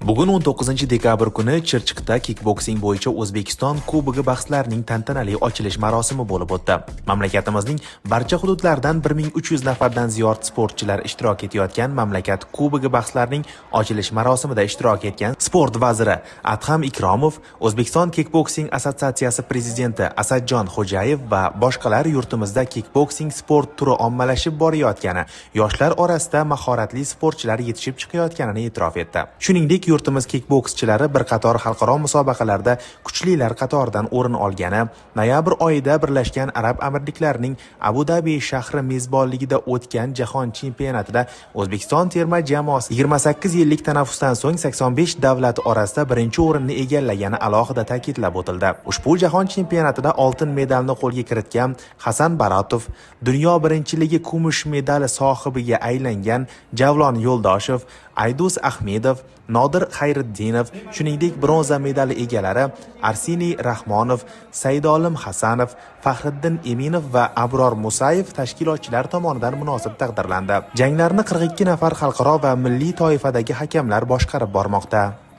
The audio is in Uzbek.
Bugun 19 dekabr kuni Chirchiqda kickboksing bo'yicha O'zbekiston Kubogi bahslarining tantanali ochilish marosimi bo'lib o'tdi. Mamlakatimizning barcha hududlaridan 1300 nafardan ziyod sportchilar ishtirok etayotgan mamlakat Kubogi bahslarining ochilish marosimida ishtirok etgan sport vaziri Adham Ikromov, O'zbekiston kickboksing assotsiatsiyasi prezidenti Asadjon Xo'jayev va boshqalar yurtimizda kickboksing sport turi ommalashib borayotgani, yoshlar orasida mahoratli sportchilar yetishib chiqayotganini e'tirof etdi. Shuningdek, yurtimiz kickbokschilari bir qator xalqaro musobaqalarda kuchlilar qatoridan o'rin olgani, noyabr oyida Birlashgan Arab Amirliklarining Abu Dabi shahri mezbonligida o'tgan jahon chempionatida O'zbekiston terma jamoasi 28 yillik tanaffusdan so'ng 85 davlat orasida birinchi o'rinni egallagani alohida ta'kidlab o'tildi. Ushbu jahon chempionatida oltin medalni qo'lga kiritgan Hasan Baratov, dunyo birinchiligi kumush medali sohibiga aylangan Javlon Yo'ldoshev, Aydus Ahmedov, Nodir Xayriddinov, shuningdek bronza medali egalari Arsiniy Rahmonov, Saidolim Hasanov, Faxriddin Eminov va Abror Musayev tashkilotchilar tomonidan munosib taqdirlandi. Janglarni 42 nafar xalqaro va milliy toifadagi hakamlar boshqarib bormoqda.